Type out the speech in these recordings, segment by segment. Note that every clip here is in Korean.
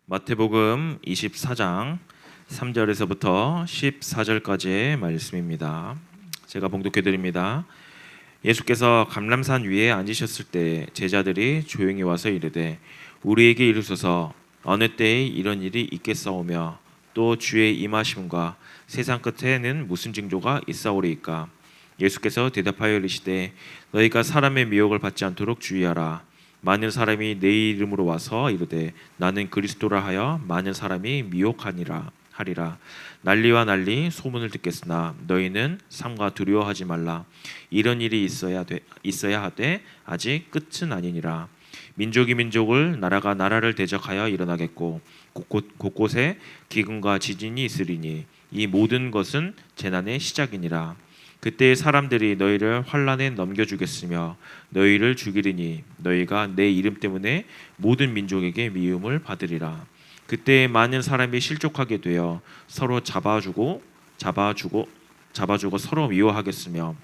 마태복음 24장 3절에서부터 14절까지의 말씀입니다. 제가 봉독해 드립니다. 예수께서 감람산 위에 앉으셨을 때 제자들이 조용히 와서 이르되 우리에게 이르소서 어느 때에 이런 일이 있겠사오며 또 주의 임하심과 세상 끝에는 무슨 징조가 있사오리이까. 예수께서 대답하여 이르시되 너희가 사람의 미혹을 받지 않도록 주의하라. 많은 사람이 내 이름으로 와서 이르되 나는 그리스도라 하여 많은 사람이 미혹하니라 하리라. 난리와 난리 소문을 듣겠으나 너희는 삼가 두려워하지 말라. 이런 일이 있어야 하되 아직 끝은 아니니라. 민족이 민족을 나라가 나라를 대적하여 일어나겠고 곳곳에 기근과 지진이 있으리니 이 모든 것은 재난의 시작이니라. 그때 사람들이 너희를 환난에 넘겨주겠으며 너희를 죽이리니 너희가 내 이름 때문에 모든 민족에게 미움을 받으리라. 그때 많은 사람이 실족하게 되어 서로 잡아주고 서로 미워하겠으며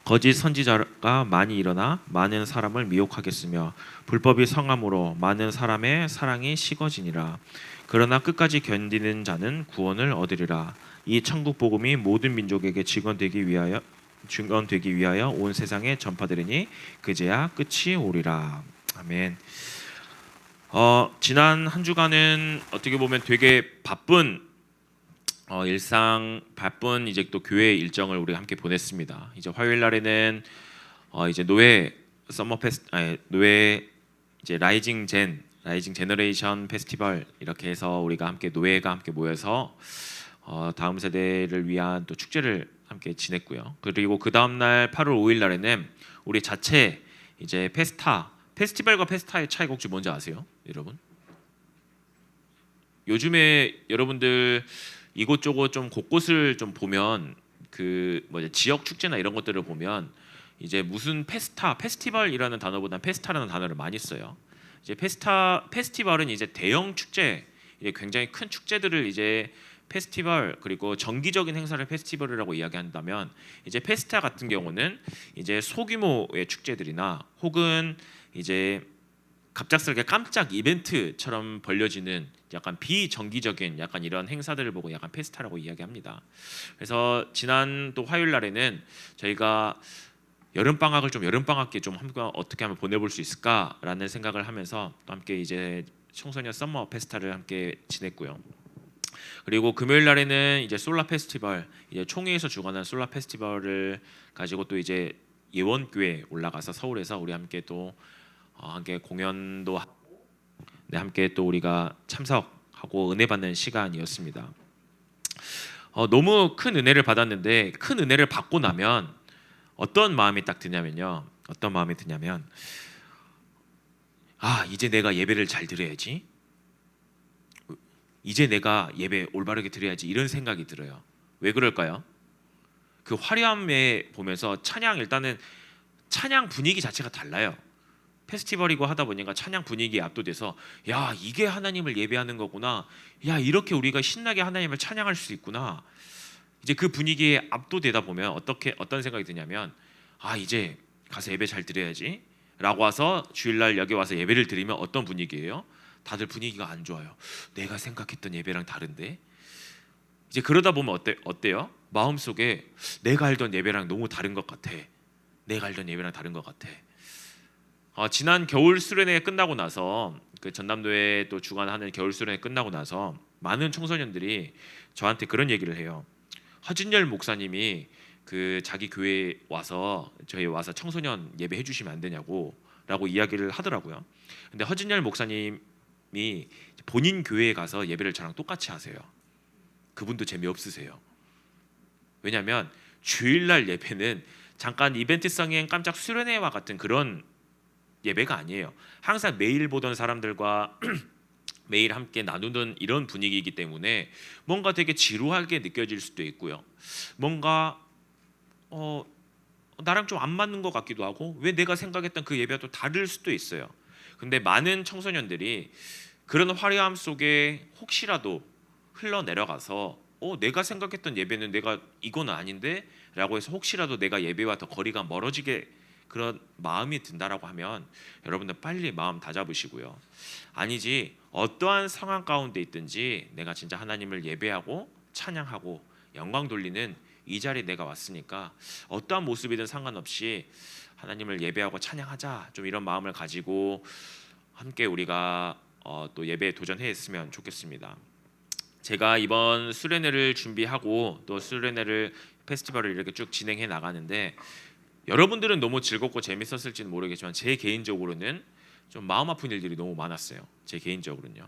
거짓 선지자가 많이 일어나 많은 사람을 미혹하겠으며 불법이 성함으로 많은 사람의 사랑이 식어지니라. 그러나 끝까지 견디는 자는 구원을 얻으리라. 이 천국 복음이 모든 민족에게 증언되기 위하여 온 세상에 전파되리니 그제야 끝이 오리라. 아멘. 지난 한 주간은 어떻게 보면 되게 바쁜 바쁜 이제 또 교회 일정을 우리 함께 보냈습니다. 이제 화요일 날에는 이제 노예 서머 노예 이제 라이징 제너레이션 페스티벌 이렇게 해서 우리가 함께 노예가 함께 모여서 다음 세대를 위한 또 축제를 함께 지냈고요. 그리고 그 다음 날 8월 5일 날에는 우리 자체 이제 페스티벌과 페스타의 차이가 혹시 뭔지 아세요, 여러분? 요즘에 여러분들 이곳저곳 좀 곳곳을 좀 보면 지역 축제나 이런 것들을 보면 이제 무슨 페스티벌이라는 단어보다 페스타라는 단어를 많이 써요. 이제 페스티벌은 이제 대형 축제, 이제 굉장히 큰 축제들을 이제 페스티벌 그리고 정기적인 행사를 페스티벌이라고 이야기한다면 이제 페스타 같은 경우는 이제 소규모의 축제들이나 혹은 이제 갑작스럽게 깜짝 이벤트처럼 벌려지는 약간 비정기적인 약간 이런 행사들을 보고 약간 페스타라고 이야기합니다. 그래서 지난 또 화요일 날에는 저희가 여름방학을 좀 여름방학기 좀 어떻게 하면 보내볼 수 있을까라는 생각을 하면서 또 함께 이제 청소년 썸머 페스타를 함께 지냈고요. 그리고 금요일 날에는 이제 솔라 페스티벌, 이제 총회에서 주관한 솔라 페스티벌을 가지고 또 이제 예원교회 올라가서 서울에서 우리 함께 또 함께 공연도 함께 또 우리가 참석하고 은혜 받는 시간이었습니다. 너무 큰 은혜를 받았는데 큰 은혜를 받고 나면 어떤 마음이 딱 드냐면요. 이제 내가 예배를 잘 드려야지. 이제 내가 예배 올바르게 드려야지 이런 생각이 들어요. 왜 그럴까요? 그 화려함에 보면서 일단은 찬양 분위기 자체가 달라요. 페스티벌이고 하다 보니까 찬양 분위기에 압도돼서 야, 이게 하나님을 예배하는 거구나. 야, 이렇게 우리가 신나게 하나님을 찬양할 수 있구나. 이제 그 분위기에 압도되다 보면 어떤 생각이 드냐면 이제 가서 예배 잘 드려야지 라고 와서 주일날 여기 와서 예배를 드리면 어떤 분위기예요? 다들 분위기가 안 좋아요. 내가 생각했던 예배랑 다른데. 이제 그러다 보면 어때요? 마음속에 내가 알던 예배랑 너무 다른 것 같아. 지난 겨울 수련회 끝나고 나서 그 전남도에 또 주관하는 겨울 수련회 끝나고 나서 많은 청소년들이 저한테 그런 얘기를 해요. 허진열 목사님이 그 자기 교회에 와서 저희 와서 청소년 예배 해주시면 안 되냐고 이야기를 하더라고요. 근데 허진열 목사님이 본인 교회에 가서 예배를 저랑 똑같이 하세요. 그분도 재미없으세요. 왜냐하면 주일날 예배는 잠깐 이벤트성인 깜짝 수련회와 같은 그런 예배가 아니에요. 항상 매일 보던 사람들과 매일 함께 나누는 이런 분위기이기 때문에 뭔가 되게 지루하게 느껴질 수도 있고요. 뭔가 나랑 좀 안 맞는 것 같기도 하고 왜 내가 생각했던 그 예배와 또 다를 수도 있어요. 근데 많은 청소년들이 그런 화려함 속에 혹시라도 흘러내려가서 내가 생각했던 예배는 이거는 아닌데 라고 해서 혹시라도 내가 예배와 더 거리가 멀어지게 그런 마음이 든다라고 하면 여러분들 빨리 마음 다잡으시고요. 아니지 어떠한 상황 가운데 있든지 내가 진짜 하나님을 예배하고 찬양하고 영광 돌리는 이 자리에 내가 왔으니까 어떠한 모습이든 상관없이 하나님을 예배하고 찬양하자, 좀 이런 마음을 가지고 함께 우리가 또 예배에 도전했으면 좋겠습니다. 제가 이번 수련회를 준비하고 또 수련회를 페스티벌을 이렇게 쭉 진행해 나가는데 여러분들은 너무 즐겁고 재밌었을지는 모르겠지만 제 개인적으로는 좀 마음 아픈 일들이 너무 많았어요. 제 개인적으로는요.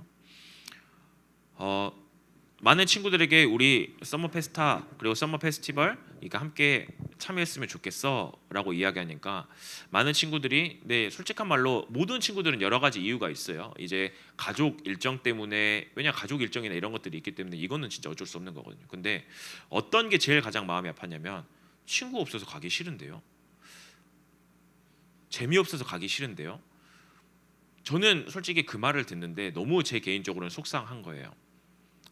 많은 친구들에게 우리 서머 페스타 그리고 서머 페스티벌 그러니까 함께 참여했으면 좋겠어라고 이야기하니까 많은 친구들이 네, 솔직한 말로 모든 친구들은 여러 가지 이유가 있어요. 이제 가족 일정 때문에 왜냐 가족 일정이나 이런 것들이 있기 때문에 이거는 진짜 어쩔 수 없는 거거든요. 근데 어떤 게 제일 가장 마음이 아팠냐면 친구 없어서 가기 싫은데요. 재미없어서 가기 싫은데요. 저는 솔직히 그 말을 듣는데 너무 제 개인적으로는 속상한 거예요.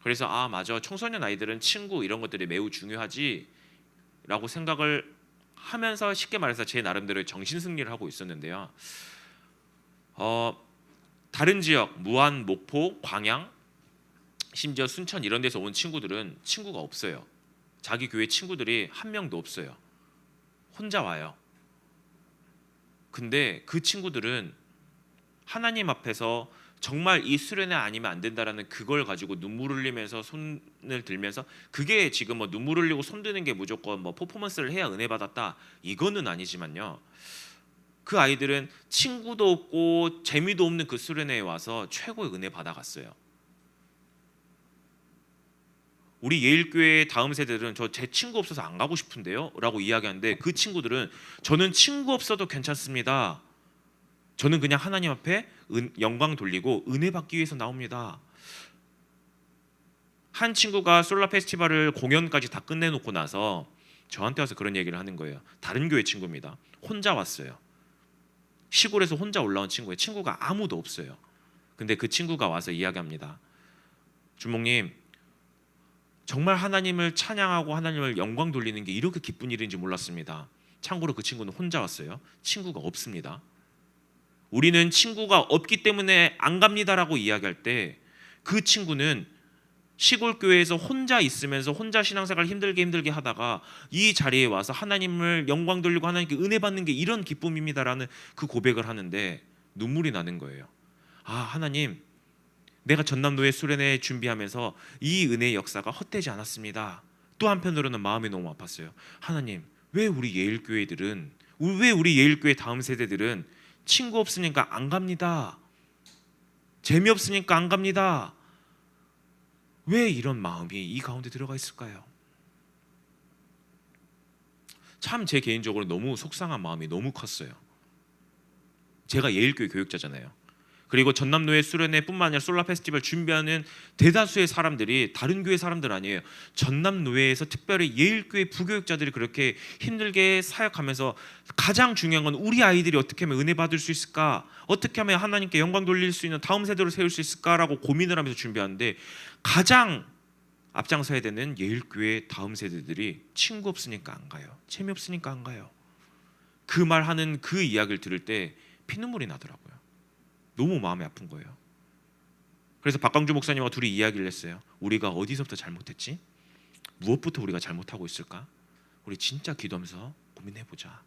그래서 아 맞아, 청소년 아이들은 친구 이런 것들이 매우 중요하지 라고 생각을 하면서 쉽게 말해서 제 나름대로의 정신승리를 하고 있었는데요. 다른 지역 무안, 목포, 광양 심지어 순천 이런 데서 온 친구들은 친구가 없어요. 자기 교회 친구들이 한 명도 없어요. 혼자 와요. 근데 그 친구들은 하나님 앞에서 정말 이 수련회 아니면 안 된다라는 그걸 가지고 눈물 흘리면서 손을 들면서 그게 지금 뭐 눈물 흘리고 손 드는 게 무조건 뭐 퍼포먼스를 해야 은혜 받았다 이거는 아니지만요. 그 아이들은 친구도 없고 재미도 없는 그 수련회에 와서 최고의 은혜 받아갔어요. 우리 예일교회 다음 세대들은 저 제 친구 없어서 안 가고 싶은데요 라고 이야기하는데 그 친구들은 저는 친구 없어도 괜찮습니다. 저는 그냥 하나님 앞에 영광 돌리고 은혜 받기 위해서 나옵니다. 한 친구가 솔라 페스티벌을 공연까지 다 끝내놓고 나서 저한테 와서 그런 얘기를 하는 거예요. 다른 교회 친구입니다. 혼자 왔어요. 시골에서 혼자 올라온 친구예요. 친구가 아무도 없어요. 근데 그 친구가 와서 이야기합니다. 주목님, 정말 하나님을 찬양하고 하나님을 영광 돌리는 게 이렇게 기쁜 일인지 몰랐습니다. 참고로 그 친구는 혼자 왔어요. 친구가 없습니다. 우리는 친구가 없기 때문에 안 갑니다라고 이야기할 때 그 친구는 시골 교회에서 혼자 있으면서 혼자 신앙생활 힘들게 하다가 이 자리에 와서 하나님을 영광 돌리고 하나님께 은혜 받는 게 이런 기쁨입니다라는 그 고백을 하는데 눈물이 나는 거예요. 아 하나님, 내가 전남노예 수련회 준비하면서 이 은혜의 역사가 헛되지 않았습니다. 또 한편으로는 마음이 너무 아팠어요. 하나님, 왜 우리 예일교회들은 왜 우리 예일교회 다음 세대들은 친구 없으니까 안 갑니다. 재미없으니까 안 갑니다. 왜 이런 마음이 이 가운데 들어가 있을까요? 참 제 개인적으로 너무 속상한 마음이 너무 컸어요. 제가 예일교회 교육자잖아요. 그리고 전남노예 수련회뿐만 아니라 솔라 페스티벌 준비하는 대다수의 사람들이 다른 교회 사람들 아니에요. 전남노예에서 특별히 예일교회 부교육자들이 그렇게 힘들게 사역하면서 가장 중요한 건 우리 아이들이 어떻게 하면 은혜 받을 수 있을까, 어떻게 하면 하나님께 영광 돌릴 수 있는 다음 세대로 세울 수 있을까라고 고민을 하면서 준비하는데 가장 앞장서야 되는 예일교회 다음 세대들이 친구 없으니까 안 가요. 재미없으니까 안 가요. 그 말하는 그 이야기를 들을 때 피눈물이 나더라고요. 너무 마음이 아픈 거예요. 그래서 박광주 목사님과 둘이 이야기를 했어요. 우리가 어디서부터 잘못했지? 무엇부터 우리가 잘못하고 있을까? 우리 진짜 기도하면서 고민해보자.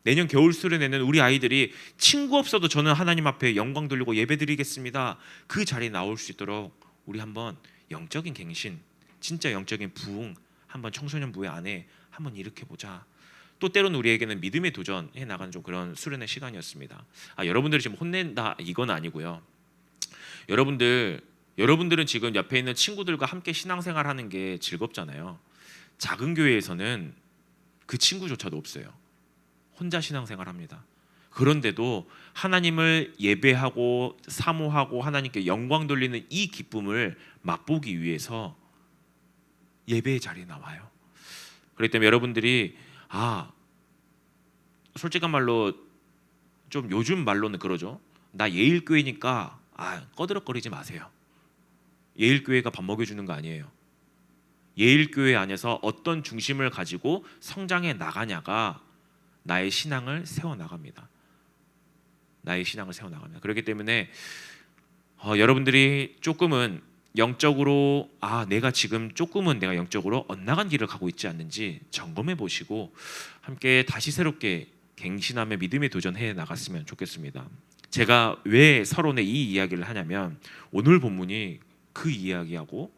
내년 겨울 수련회는 우리 아이들이 친구 없어도 저는 하나님 앞에 영광 돌리고 예배드리겠습니다. 그 자리에 나올 수 있도록 우리 한번 영적인 갱신, 진짜 영적인 부흥 한번 청소년부회 안에 한번 일으켜보자. 또 때로는 우리에게는 믿음의 도전해 나가는 좀 그런 수련의 시간이었습니다. 여러분들이 지금 혼낸다 이건 아니고요. 여러분들은 지금 옆에 있는 친구들과 함께 신앙생활하는 게 즐겁잖아요. 작은 교회에서는 그 친구조차도 없어요. 혼자 신앙생활합니다. 그런데도 하나님을 예배하고 사모하고 하나님께 영광 돌리는 이 기쁨을 맛보기 위해서 예배의 자리에 나와요. 그렇기 때문에 여러분들이 솔직한 말로 좀 요즘 말로는 그러죠. 나 예일교회니까 꺼드럭거리지 마세요. 예일교회가 밥 먹여주는 거 아니에요. 예일교회 안에서 어떤 중심을 가지고 성장해 나가냐가 나의 신앙을 세워나갑니다. 나의 신앙을 세워나갑니다. 그렇기 때문에 여러분들이 조금은 영적으로 내가 지금 조금은 내가 영적으로 엇나간 길을 가고 있지 않는지 점검해 보시고 함께 다시 새롭게 갱신하며 믿음에 도전해 나갔으면 좋겠습니다. 제가 왜 서론에 이 이야기를 하냐면 오늘 본문이 그 이야기하고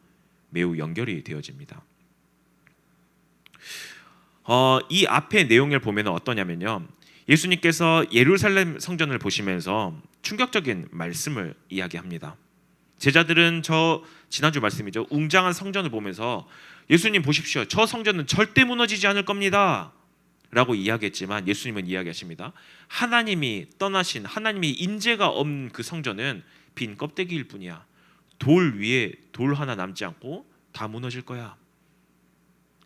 매우 연결이 되어집니다. 이 앞의 내용을 보면 어떠냐면요, 예수님께서 예루살렘 성전을 보시면서 충격적인 말씀을 이야기합니다. 제자들은 지난주 말씀이죠, 웅장한 성전을 보면서 예수님 보십시오, 저 성전은 절대 무너지지 않을 겁니다 라고 이야기했지만 예수님은 이야기하십니다. 하나님이 떠나신, 하나님이 임재가 없는 그 성전은 빈 껍데기일 뿐이야. 돌 위에 돌 하나 남지 않고 다 무너질 거야.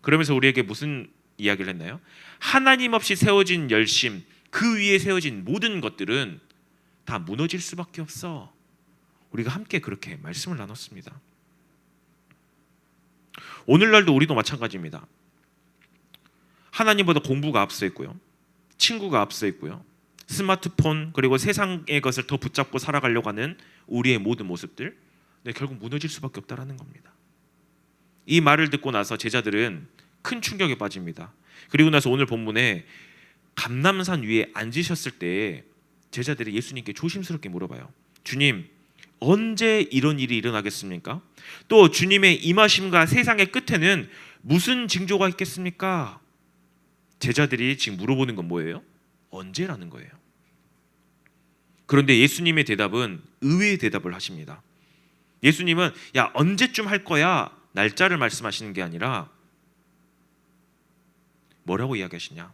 그러면서 우리에게 무슨 이야기를 했나요? 하나님 없이 세워진 열심, 그 위에 세워진 모든 것들은 다 무너질 수밖에 없어. 우리가 함께 그렇게 말씀을 나눴습니다. 오늘날도 우리도 마찬가지입니다. 하나님보다 공부가 앞서 있고요, 친구가 앞서 있고요, 스마트폰 그리고 세상의 것을 더 붙잡고 살아가려고 하는 우리의 모든 모습들, 결국 무너질 수밖에 없다라는 겁니다. 이 말을 듣고 나서 제자들은 큰 충격에 빠집니다. 그리고 나서 오늘 본문에 감람산 위에 앉으셨을 때 제자들이 예수님께 조심스럽게 물어봐요. 주님, 언제 이런 일이 일어나겠습니까? 또 주님의 임하심과 세상의 끝에는 무슨 징조가 있겠습니까? 제자들이 지금 물어보는 건 뭐예요? 언제라는 거예요. 그런데 예수님의 대답은 의외의 대답을 하십니다. 예수님은 언제쯤 할 거야 날짜를 말씀하시는 게 아니라 뭐라고 이야기하시냐?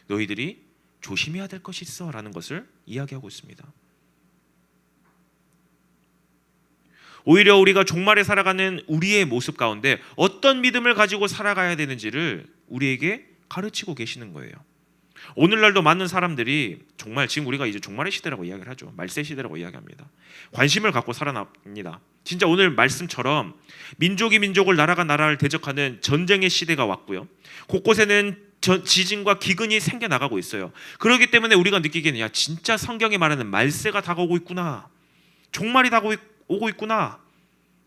너희들이 조심해야 될 것이 있어 라는 것을 이야기하고 있습니다. 오히려 우리가 종말에 살아가는 우리의 모습 가운데 어떤 믿음을 가지고 살아가야 되는지를 우리에게 가르치고 계시는 거예요. 오늘날도 많은 사람들이 정말 지금 우리가 이제 종말의 시대라고 이야기를 하죠. 말세 시대라고 이야기합니다. 관심을 갖고 살아납니다. 진짜 오늘 말씀처럼 민족이 민족을, 나라가 나라를 대적하는 전쟁의 시대가 왔고요, 곳곳에는 지진과 기근이 생겨나가고 있어요. 그렇기 때문에 우리가 느끼기에는 진짜 성경이 말하는 말세가 다가오고 있구나, 종말이 다가오고 있구나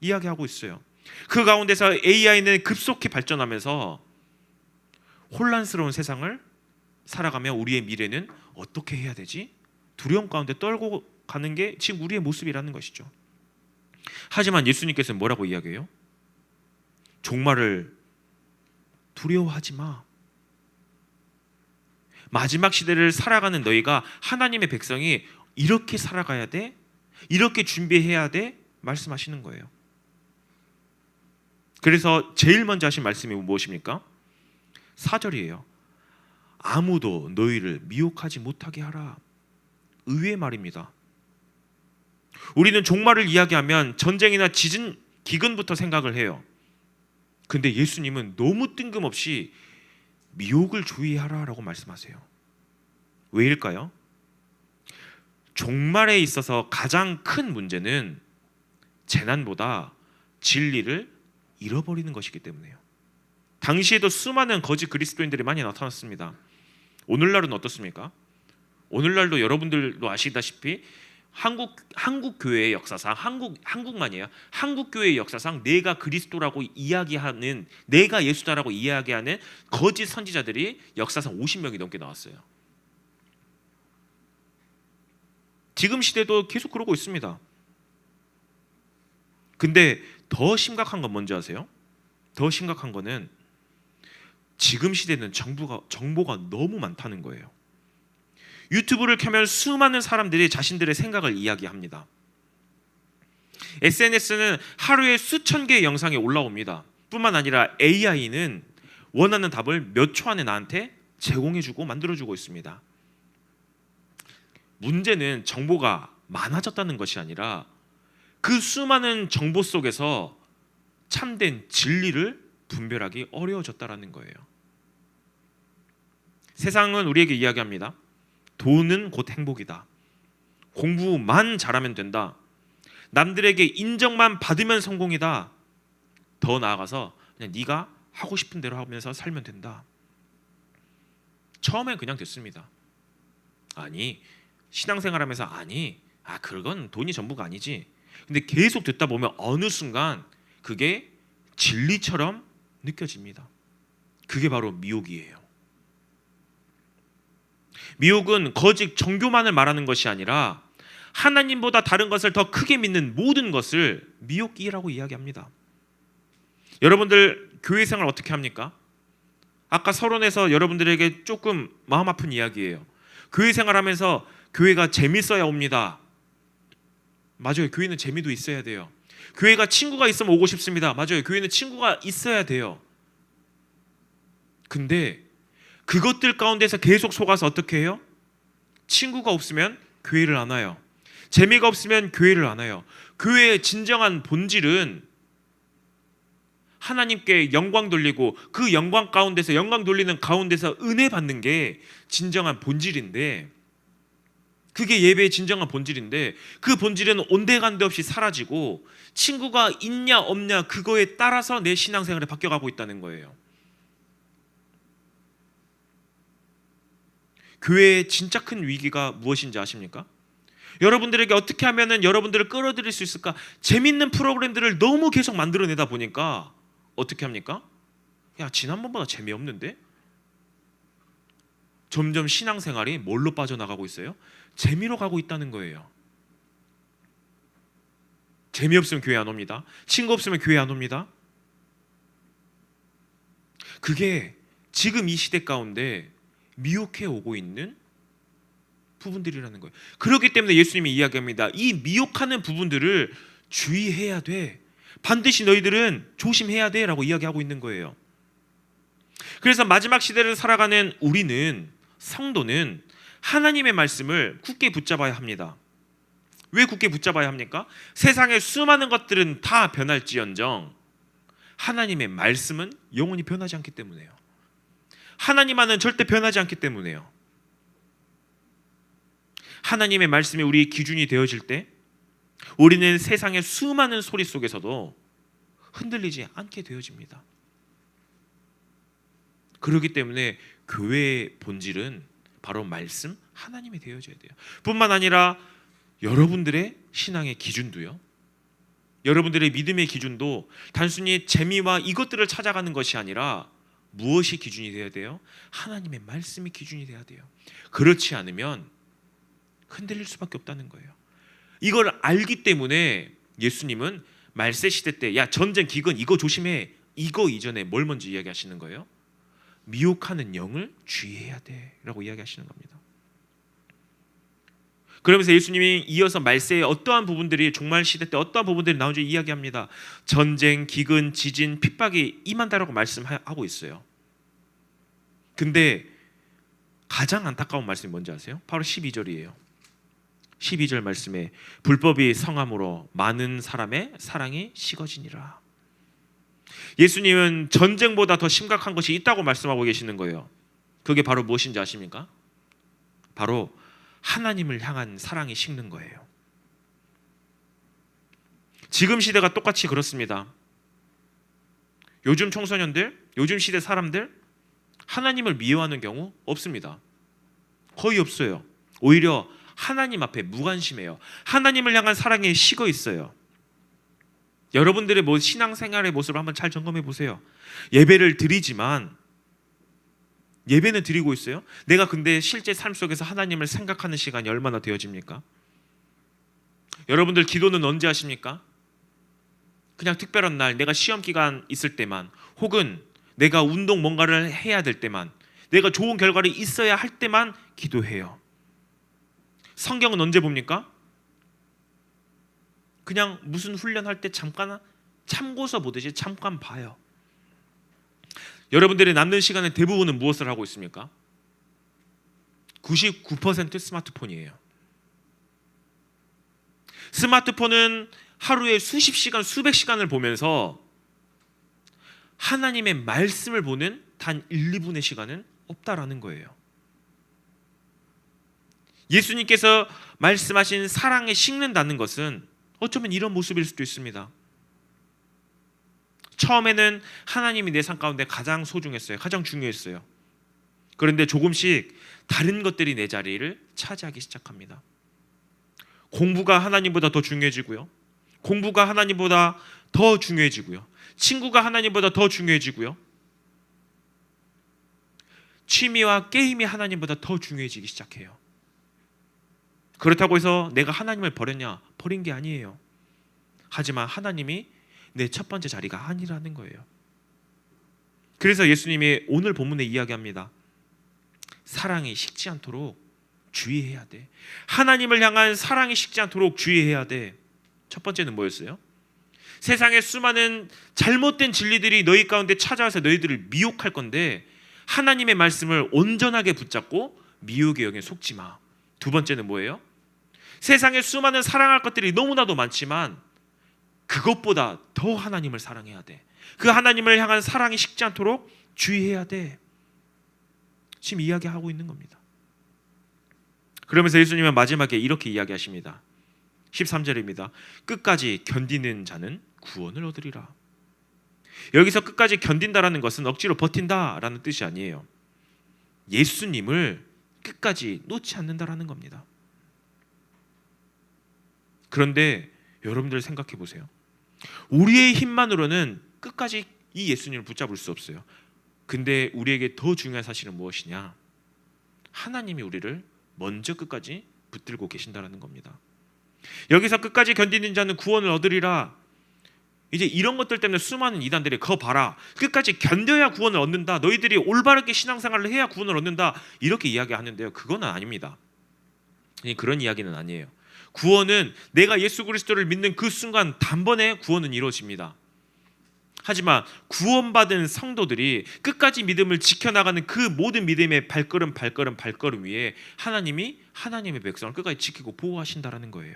이야기하고 있어요. 그 가운데서 AI는 급속히 발전하면서 혼란스러운 세상을 살아가며 우리의 미래는 어떻게 해야 되지? 두려움 가운데 떨고 가는 게 지금 우리의 모습이라는 것이죠. 하지만 예수님께서는 뭐라고 이야기해요? 종말을 두려워하지 마. 마지막 시대를 살아가는 너희가, 하나님의 백성이 이렇게 살아가야 돼, 이렇게 준비해야 돼 말씀하시는 거예요. 그래서 제일 먼저 하신 말씀이 무엇입니까? 4절이에요. 아무도 너희를 미혹하지 못하게 하라. 의외의 말입니다. 우리는 종말을 이야기하면 전쟁이나 지진, 기근부터 생각을 해요. 근데 예수님은 너무 뜬금없이 미혹을 주의하라라고 말씀하세요. 왜일까요? 종말에 있어서 가장 큰 문제는 재난보다 진리를 잃어버리는 것이기 때문에요. 당시에도 수많은 거짓 그리스도인들이 많이 나타났습니다. 오늘날은 어떻습니까? 오늘날도 여러분들도 아시다시피 한국 교회의 역사상, 한국만이에요. 한국 교회의 역사상 내가 그리스도라고 이야기하는, 내가 예수다라고 이야기하는 거짓 선지자들이 역사상 50명이 넘게 나왔어요. 지금 시대도 계속 그러고 있습니다. 근데 더 심각한 건 뭔지 아세요? 더 심각한 거는 지금 시대는 정보가 너무 많다는 거예요. 유튜브를 켜면 수많은 사람들이 자신들의 생각을 이야기합니다. SNS는 하루에 수천 개의 영상이 올라옵니다. 뿐만 아니라 AI는 원하는 답을 몇 초 안에 나한테 제공해주고 만들어주고 있습니다. 문제는 정보가 많아졌다는 것이 아니라 그 수많은 정보 속에서 참된 진리를 분별하기 어려워졌다는 거예요. 세상은 우리에게 이야기합니다. 돈은 곧 행복이다. 공부만 잘하면 된다. 남들에게 인정만 받으면 성공이다. 더 나아가서 그냥 네가 하고 싶은 대로 하면서 살면 된다. 처음엔 그냥 듣습니다. 아니, 신앙생활하면서 그건 돈이 전부가 아니지. 근데 계속 듣다 보면 어느 순간 그게 진리처럼 느껴집니다. 그게 바로 미혹이에요. 미혹은 거짓 정교만을 말하는 것이 아니라 하나님보다 다른 것을 더 크게 믿는 모든 것을 미혹이라고 이야기합니다. 여러분들 교회 생활 어떻게 합니까? 아까 서론에서 여러분들에게 조금 마음 아픈 이야기예요. 교회 생활하면서 교회가 재밌어야 옵니다. 맞아요. 교회는 재미도 있어야 돼요. 교회가 친구가 있으면 오고 싶습니다. 맞아요. 교회는 친구가 있어야 돼요. 근데 그것들 가운데서 계속 속아서 어떻게 해요? 친구가 없으면 교회를 안 와요. 재미가 없으면 교회를 안 와요. 교회의 진정한 본질은 하나님께 영광 돌리고 그 영광 가운데서 영광 돌리는 가운데서 은혜 받는 게 진정한 본질인데, 그게 예배의 진정한 본질인데, 그 본질은 온데간데 없이 사라지고 친구가 있냐 없냐 그거에 따라서 내 신앙생활이 바뀌어가고 있다는 거예요. 교회의 진짜 큰 위기가 무엇인지 아십니까? 여러분들에게 어떻게 하면 여러분들을 끌어들일 수 있을까? 재밌는 프로그램들을 너무 계속 만들어내다 보니까 어떻게 합니까? 야, 지난번보다 재미없는데? 점점 신앙생활이 뭘로 빠져나가고 있어요? 재미로 가고 있다는 거예요. 재미없으면 교회 안 옵니다. 친구 없으면 교회 안 옵니다. 그게 지금 이 시대 가운데 미혹해 오고 있는 부분들이라는 거예요. 그렇기 때문에 예수님이 이야기합니다. 이 미혹하는 부분들을 주의해야 돼. 반드시 너희들은 조심해야 돼 라고 이야기하고 있는 거예요. 그래서 마지막 시대를 살아가는 우리는, 성도는 하나님의 말씀을 굳게 붙잡아야 합니다. 왜 굳게 붙잡아야 합니까? 세상의 수많은 것들은 다 변할지언정 하나님의 말씀은 영원히 변하지 않기 때문에요. 하나님만은 절대 변하지 않기 때문에요. 하나님의 말씀이 우리 기준이 되어질 때 우리는 세상의 수많은 소리 속에서도 흔들리지 않게 되어집니다. 그렇기 때문에 교회의 본질은 바로 말씀, 하나님이 되어져야 돼요. 뿐만 아니라 여러분들의 신앙의 기준도요, 여러분들의 믿음의 기준도 단순히 재미와 이것들을 찾아가는 것이 아니라 무엇이 기준이 되어야 돼요? 하나님의 말씀이 기준이 되어야 돼요. 그렇지 않으면 흔들릴 수밖에 없다는 거예요. 이걸 알기 때문에 예수님은 말세 시대 때, 야, 전쟁 기근 이거 조심해, 이거 이전에 뭘 먼저 이야기하시는 거예요? 미혹하는 영을 주의해야 돼 라고 이야기하시는 겁니다. 그러면서 예수님이 이어서 말세의 어떠한 부분들이, 종말 시대 때 어떠한 부분들이 나오는지 이야기합니다. 전쟁, 기근, 지진, 핍박이 임한다라고 말씀하고 있어요. 근데 가장 안타까운 말씀이 뭔지 아세요? 바로 12절이에요. 12절 말씀에 불법이 성함으로 많은 사람의 사랑이 식어지니라. 예수님은 전쟁보다 더 심각한 것이 있다고 말씀하고 계시는 거예요. 그게 바로 무엇인지 아십니까? 바로 하나님을 향한 사랑이 식는 거예요. 지금 시대가 똑같이 그렇습니다. 요즘 청소년들, 요즘 시대 사람들 하나님을 미워하는 경우 없습니다. 거의 없어요. 오히려 하나님 앞에 무관심해요. 하나님을 향한 사랑에 식어 있어요. 여러분들의 신앙생활의 모습을 한번 잘 점검해 보세요. 예배를 드리지만, 예배는 드리고 있어요. 내가 근데 실제 삶 속에서 하나님을 생각하는 시간이 얼마나 되어집니까? 여러분들 기도는 언제 하십니까? 그냥 특별한 날, 내가 시험 기간 있을 때만, 혹은 내가 운동 뭔가를 해야 될 때만, 내가 좋은 결과를 있어야 할 때만 기도해요. 성경은 언제 봅니까? 그냥 무슨 훈련할 때 잠깐 참고서 보듯이 잠깐 봐요. 여러분들의 남는 시간의 대부분은 무엇을 하고 있습니까? 99% 스마트폰이에요. 스마트폰은 하루에 수십 시간, 수백 시간을 보면서 하나님의 말씀을 보는 단 1, 2분의 시간은 없다라는 거예요. 예수님께서 말씀하신 사랑에 식는다는 것은 어쩌면 이런 모습일 수도 있습니다. 처음에는 하나님이 내 삶 가운데 가장 소중했어요. 가장 중요했어요. 그런데 조금씩 다른 것들이 내 자리를 차지하기 시작합니다. 공부가 하나님보다 더 중요해지고요. 공부가 하나님보다 더 중요해지고요. 친구가 하나님보다 더 중요해지고요. 취미와 게임이 하나님보다 더 중요해지기 시작해요. 그렇다고 해서 내가 하나님을 버렸냐? 버린 게 아니에요. 하지만 하나님이 내 첫 번째 자리가 아니라는 거예요. 그래서 예수님이 오늘 본문에 이야기합니다. 사랑이 식지 않도록 주의해야 돼. 하나님을 향한 사랑이 식지 않도록 주의해야 돼. 첫 번째는 뭐였어요? 세상의 수많은 잘못된 진리들이 너희 가운데 찾아와서 너희들을 미혹할 건데 하나님의 말씀을 온전하게 붙잡고 미혹의 영에 속지 마. 두 번째는 뭐예요? 세상에 수많은 사랑할 것들이 너무나도 많지만 그것보다 더 하나님을 사랑해야 돼. 그 하나님을 향한 사랑이 식지 않도록 주의해야 돼. 지금 이야기하고 있는 겁니다. 그러면서 예수님은 마지막에 이렇게 이야기하십니다. 13절입니다. 끝까지 견디는 자는 구원을 얻으리라. 여기서 끝까지 견딘다라는 것은 억지로 버틴다라는 뜻이 아니에요. 예수님을 끝까지 놓지 않는다라는 겁니다. 그런데 여러분들 생각해 보세요. 우리의 힘만으로는 끝까지 이 예수님을 붙잡을 수 없어요. 근데 우리에게 더 중요한 사실은 무엇이냐? 하나님이 우리를 먼저 끝까지 붙들고 계신다라는 겁니다. 여기서 끝까지 견디는 자는 구원을 얻으리라. 이제 이런 것들 때문에 수많은 이단들이 거 봐라, 끝까지 견뎌야 구원을 얻는다, 너희들이 올바르게 신앙생활을 해야 구원을 얻는다, 이렇게 이야기하는데요. 그거는 아닙니다. 그런 이야기는 아니에요. 구원은 내가 예수 그리스도를 믿는 그 순간 단번에 구원은 이루어집니다. 하지만 구원받은 성도들이 끝까지 믿음을 지켜나가는 그 모든 믿음의 발걸음 위에 하나님이 하나님의 백성을 끝까지 지키고 보호하신다라는 거예요.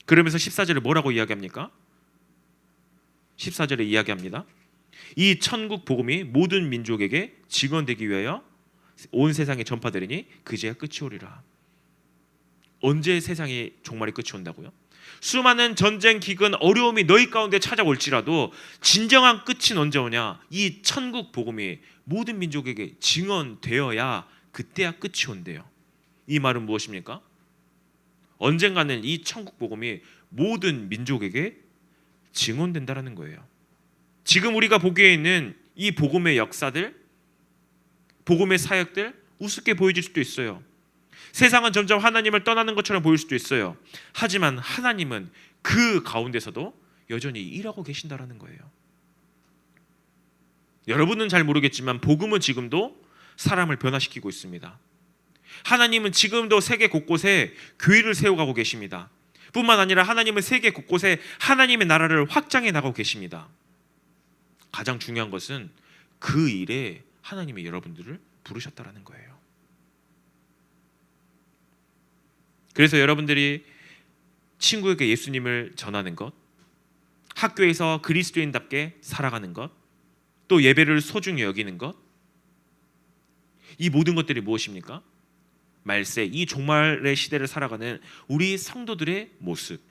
그러면서 14절에 뭐라고 이야기합니까? 14절에 이야기합니다. 이 천국 복음이 모든 민족에게 증언되기 위하여 온 세상에 전파되리니 그제야 끝이 오리라. 언제 세상의 종말이 끝이 온다고요? 수많은 전쟁, 기근, 어려움이 너희 가운데 찾아올지라도 진정한 끝은 언제 오냐? 이 천국 복음이 모든 민족에게 증언되어야 그때야 끝이 온대요. 이 말은 무엇입니까? 언젠가는 이 천국 복음이 모든 민족에게 증언된다라는 거예요. 지금 우리가 보기에 있는 이 복음의 역사들, 복음의 사역들 우습게 보여질 수도 있어요. 세상은 점점 하나님을 떠나는 것처럼 보일 수도 있어요. 하지만 하나님은 그 가운데서도 여전히 일하고 계신다라는 거예요. 여러분은 잘 모르겠지만 복음은 지금도 사람을 변화시키고 있습니다. 하나님은 지금도 세계 곳곳에 교회를 세워가고 계십니다. 뿐만 아니라 하나님은 세계 곳곳에 하나님의 나라를 확장해 나가고 계십니다. 가장 중요한 것은 그 일에 하나님이 여러분들을 부르셨다라는 거예요. 그래서 여러분들이 친구에게 예수님을 전하는 것, 학교에서 그리스도인답게 살아가는 것, 또 예배를 소중히 여기는 것, 이 모든 것들이 무엇입니까? 말세, 이 종말의 시대를 살아가는 우리 성도들의 모습,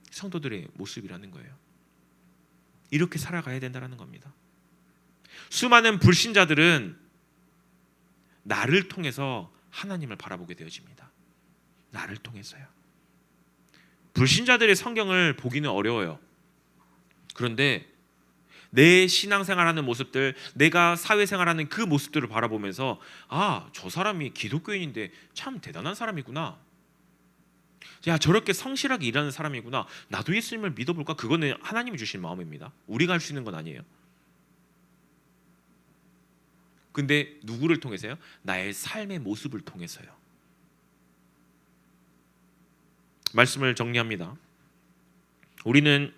성도들의 모습이라는 거예요. 이렇게 살아가야 된다는 겁니다. 수많은 불신자들은 나를 통해서 하나님을 바라보게 되어집니다. 나를 통해서요. 불신자들의 성경을 보기는 어려워요. 그런데 내 신앙생활하는 모습들, 내가 사회생활하는 그 모습들을 바라보면서 아, 저 사람이 기독교인인데 참 대단한 사람이구나. 야, 저렇게 성실하게 일하는 사람이구나. 나도 예수님을 믿어볼까? 그거는 하나님이 주신 마음입니다. 우리가 할 수 있는 건 아니에요. 근데 누구를 통해서요? 나의 삶의 모습을 통해서요. 말씀을 정리합니다. 우리는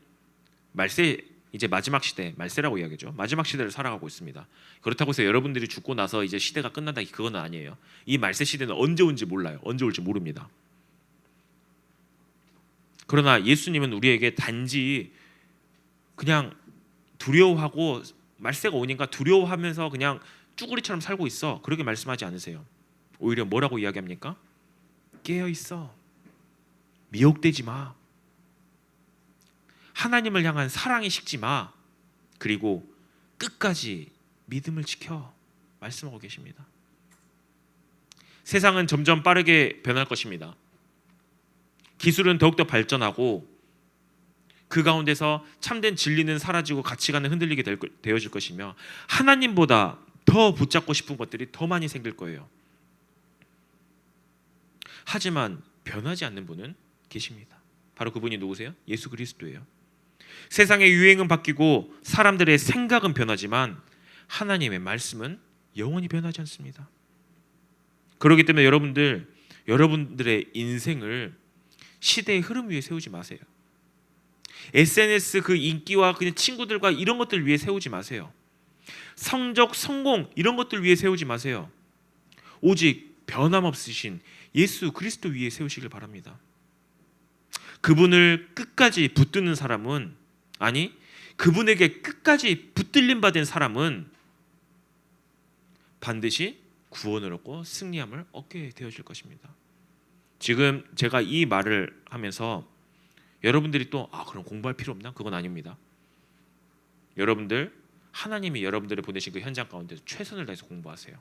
말세, 이제 마지막 시대, 말세라고 이야기하죠. 마지막 시대를 살아가고 있습니다. 그렇다고 해서 여러분들이 죽고 나서 이제 시대가 끝난다, 그건 아니에요. 이 말세 시대는 언제 온지 몰라요. 언제 올지 모릅니다. 그러나 예수님은 우리에게 단지 그냥 두려워하고 말세가 오니까 두려워하면서 그냥 쭈구리처럼 살고 있어, 그렇게 말씀하지 않으세요. 오히려 뭐라고 이야기합니까? 깨어 있어. 미혹되지 마. 하나님을 향한 사랑이 식지 마. 그리고 끝까지 믿음을 지켜 말씀하고 계십니다. 세상은 점점 빠르게 변할 것입니다. 기술은 더욱더 발전하고 그 가운데서 참된 진리는 사라지고 가치관은 흔들리게 되어질 것이며 하나님보다 더 붙잡고 싶은 것들이 더 많이 생길 거예요. 하지만 변하지 않는 분은 계십니다. 바로 그분이 누구세요? 예수 그리스도예요. 세상의 유행은 바뀌고 사람들의 생각은 변하지만 하나님의 말씀은 영원히 변하지 않습니다. 그렇기 때문에 여러분들의 인생을 시대의 흐름 위에 세우지 마세요. SNS 그 인기와 그냥 친구들과 이런 것들 위해 세우지 마세요. 성적, 성공 이런 것들 위해 세우지 마세요. 오직 변함없으신 예수 그리스도 위에 세우시길 바랍니다. 그분을 끝까지 붙드는 사람은, 아니 그분에게 끝까지 붙들림 받은 사람은 반드시 구원을 얻고 승리함을 얻게 되어질 것입니다. 지금 제가 이 말을 하면서 여러분들이 또 그럼 공부할 필요 없나? 그건 아닙니다. 여러분들 하나님이 여러분들을 보내신 그 현장 가운데서 최선을 다해서 공부하세요.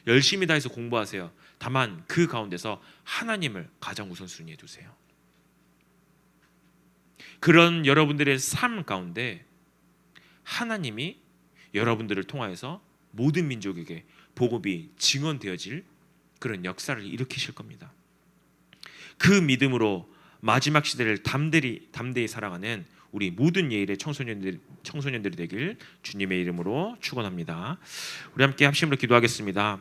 열심히 다해서 공부하세요. 다만 그 가운데서 하나님을 가장 우선순위에 두세요. 그런 여러분들의 삶 가운데 하나님이 여러분들을 통하여서 모든 민족에게 복음이 증언되어질 그런 역사를 일으키실 겁니다. 그 믿음으로 마지막 시대를 담대히 살아가는 우리 모든 예일의 청소년들이 되길 주님의 이름으로 축원합니다. 우리 함께 합심으로 기도하겠습니다.